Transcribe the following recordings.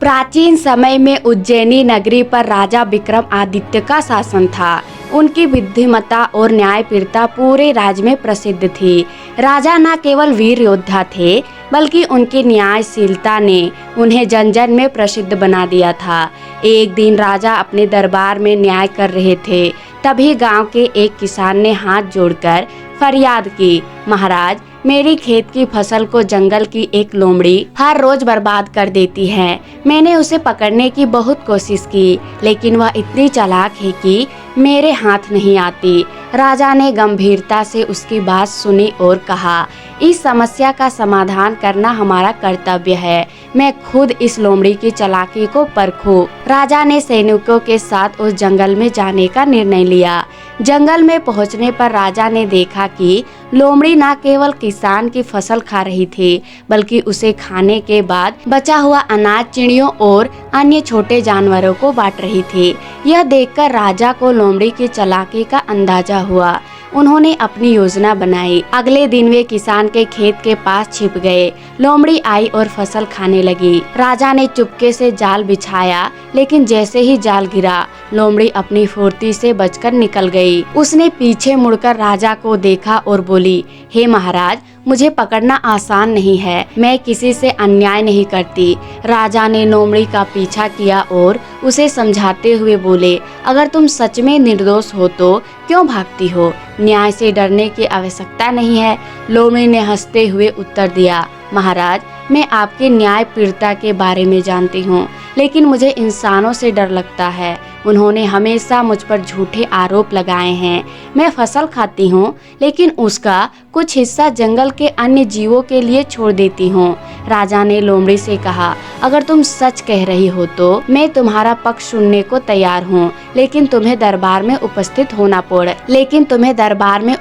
प्राचीन समय में उज्जैनी नगरी पर राजा विक्रमादित्य का शासन था। उनकी बुद्धिमत्ता और न्यायप्रियता पूरे राज्य में प्रसिद्ध थी। राजा न केवल वीर योद्धा थे, बल्कि उनकी न्यायशीलता ने उन्हें जन जन में प्रसिद्ध बना दिया था। एक दिन राजा अपने दरबार में न्याय कर रहे थे, तभी गांव के एक किसान ने हाथ जोड़कर फरियाद की, महाराज, मेरी खेत की फसल को जंगल की एक लोमड़ी हर रोज बर्बाद कर देती है। मैंने उसे पकड़ने की बहुत कोशिश की, लेकिन वह इतनी चालाक है कि मेरे हाथ नहीं आती। राजा ने गंभीरता से उसकी बात सुनी और कहा, इस समस्या का समाधान करना हमारा कर्तव्य है। मैं खुद इस लोमड़ी की चालाकी को परखूं। राजा ने सैनिकों के साथ उस जंगल में जाने का निर्णय लिया। जंगल में पहुंचने पर राजा ने देखा कि लोमड़ी न केवल किसान की फसल खा रही थी, बल्कि उसे खाने के बाद बचा हुआ अनाज चिड़ियों और अन्य छोटे जानवरों को बांट रही थी। यह देखकर राजा को लोमड़ी की चालाकी का अंदाजा हुआ। उन्होंने अपनी योजना बनाई। अगले दिन वे किसान के खेत के पास छिप गए। लोमड़ी आई और फसल खाने लगी। राजा ने चुपके से जाल बिछाया, लेकिन जैसे ही जाल गिरा, लोमड़ी अपनी फुर्ती से बचकर निकल गई। उसने पीछे मुड़कर राजा को देखा और बोली, हे महाराज, मुझे पकड़ना आसान नहीं है। मैं किसी से अन्याय नहीं करती। राजा ने लोमड़ी का पीछा किया और उसे समझाते हुए बोले, अगर तुम सच में निर्दोष हो तो क्यों भागती हो? न्याय से डरने की आवश्यकता नहीं है। लोमड़ी ने हंसते हुए उत्तर दिया, महाराज, मैं आपकी न्यायप्रियता के बारे में जानती हूँ, लेकिन मुझे इंसानों से डर लगता है। उन्होंने हमेशा मुझ पर झूठे आरोप लगाए हैं। मैं फसल खाती हूँ, लेकिन उसका कुछ हिस्सा जंगल के अन्य जीवों के लिए छोड़ देती हूँ। राजा ने लोमड़ी से कहा, अगर तुम सच कह रही हो तो मैं तुम्हारा पक्ष सुनने को तैयार हूँ, लेकिन तुम्हें दरबार में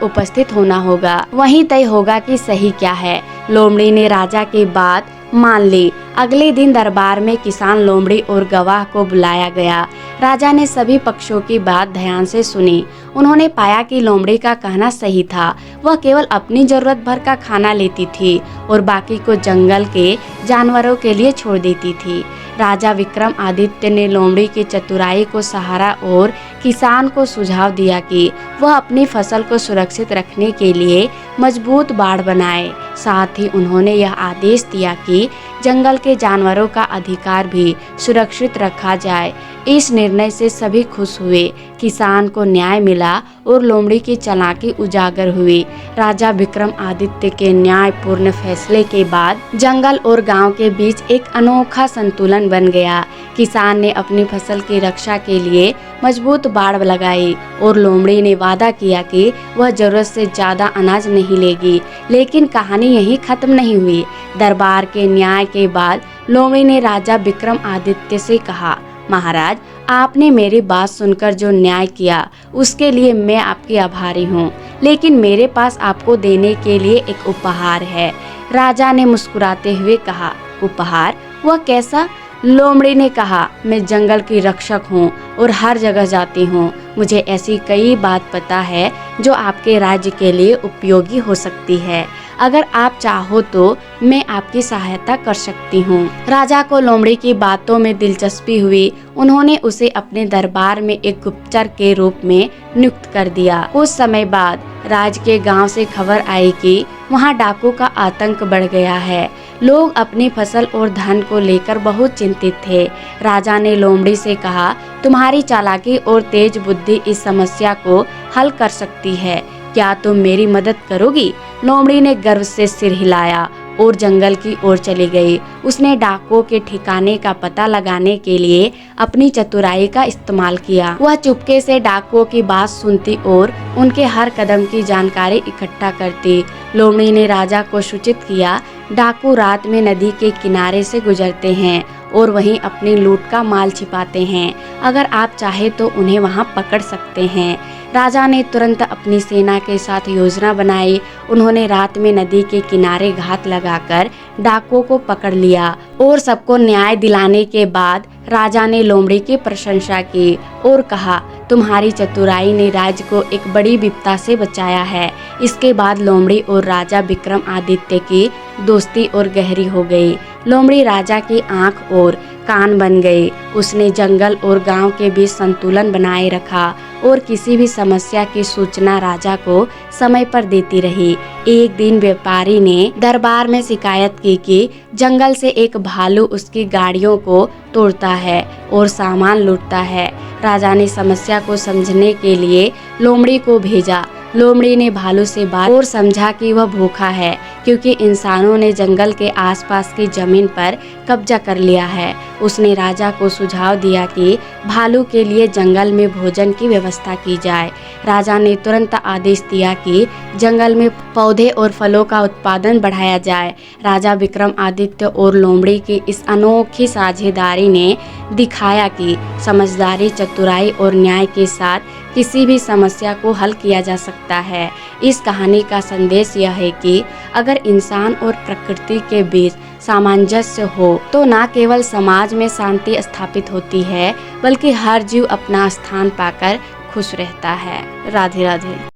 उपस्थित होना होगा। वहीं तय होगा कि सही क्या है। लोमड़ी ने राजा की बात मान ली। अगले दिन दरबार में किसान, लोमड़ी और गवाह को बुलाया गया। राजा ने सभी पक्षों की बात ध्यान से सुनी। उन्होंने पाया कि लोमड़ी का कहना सही था। वह केवल अपनी जरूरत भर का खाना लेती थी और बाकी को जंगल के जानवरों के लिए छोड़ देती थी। राजा विक्रमादित्य ने लोमड़ी की चतुराई को सहारा और किसान को सुझाव दिया कि वह अपनी फसल को सुरक्षित रखने के लिए मजबूत बाड़ बनाए। साथ ही उन्होंने यह आदेश दिया कि जंगल के जानवरों का अधिकार भी सुरक्षित रखा जाए। इस निर्णय से सभी खुश हुए। किसान को न्याय मिला और लोमड़ी की चालाकी उजागर हुई। राजा विक्रमादित्य के न्यायपूर्ण फैसले के बाद जंगल और गांव के बीच एक अनोखा संतुलन बन गया। किसान ने अपनी फसल की रक्षा के लिए मजबूत बाड़ लगाई और लोमड़ी ने वादा किया कि वह जरूरत से ज्यादा अनाज नहीं लेगी। लेकिन कहानी यहीं खत्म नहीं हुई। दरबार के न्याय के बाद लोमड़ी ने राजा विक्रमादित्य से कहा, महाराज, आपने मेरी बात सुनकर जो न्याय किया उसके लिए मैं आपकी आभारी हूँ, लेकिन मेरे पास आपको देने के लिए एक उपहार है। राजा ने मुस्कुराते हुए कहा, उपहार? वह कैसा? लोमड़ी ने कहा, मैं जंगल की रक्षक हूँ और हर जगह जाती हूँ। मुझे ऐसी कई बात पता है जो आपके राज्य के लिए उपयोगी हो सकती है। अगर आप चाहो तो मैं आपकी सहायता कर सकती हूँ। राजा को लोमड़ी की बातों में दिलचस्पी हुई। उन्होंने उसे अपने दरबार में एक गुप्तचर के रूप में नियुक्त कर दिया। कुछ समय बाद राज्य के गांव से खबर आई कि वहां डाकू का आतंक बढ़ गया है। लोग अपनी फसल और धन को लेकर बहुत चिंतित थे। राजा ने लोमड़ी से कहा, तुम्हारी चालाकी और तेज बुद्धि इस समस्या को हल कर सकती है। क्या तुम मेरी मदद करोगी? लोमड़ी ने गर्व से सिर हिलाया और जंगल की ओर चली गई। उसने डाकुओं के ठिकाने का पता लगाने के लिए अपनी चतुराई का इस्तेमाल किया। वह चुपके से डाकुओं की बात सुनती और उनके हर कदम की जानकारी इकट्ठा करती। लोमड़ी ने राजा को सूचित किया, डाकू रात में नदी के किनारे से गुजरते हैं और वहीं अपनी लूट का माल छिपाते हैं। अगर आप चाहे तो उन्हें वहां पकड़ सकते हैं। राजा ने तुरंत अपनी सेना के साथ योजना बनाई। उन्होंने रात में नदी के किनारे घात लगाकर डाकुओं को पकड़ लिया और सबको न्याय दिलाने के बाद राजा ने लोमड़ी की प्रशंसा की और कहा, तुम्हारी चतुराई ने राज्य को एक बड़ी विपदा से बचाया है। इसके बाद लोमड़ी और राजा विक्रमादित्य की दोस्ती और गहरी हो गई। लोमड़ी राजा की आंख और कान बन गई। उसने जंगल और गांव के बीच संतुलन बनाए रखा और किसी भी समस्या की सूचना राजा को समय पर देती रही। एक दिन व्यापारी ने दरबार में शिकायत की कि जंगल से एक भालू उसकी गाड़ियों को तोड़ता है और सामान लूटता है। राजा ने समस्या को समझने के लिए लोमड़ी को भेजा। लोमड़ी ने भालू से बात और समझा कि वह भूखा है क्योंकि इंसानों ने जंगल के आसपास की जमीन पर कब्जा कर लिया है। उसने राजा को सुझाव दिया कि भालू के लिए जंगल में भोजन की व्यवस्था की जाए। राजा ने तुरंत आदेश दिया कि जंगल में पौधे और फलों का उत्पादन बढ़ाया जाए। राजा विक्रमादित्य और लोमड़ी की इस अनोखी साझेदारी ने दिखाया कि समझदारी, चतुराई और न्याय के साथ किसी भी समस्या को हल किया जा सकता है। इस कहानी का संदेश यह है कि अगर इंसान और प्रकृति के बीच सामंजस्य हो तो न केवल समाज में शांति स्थापित होती है बल्कि हर जीव अपना स्थान पाकर खुश रहता है। राधे राधे।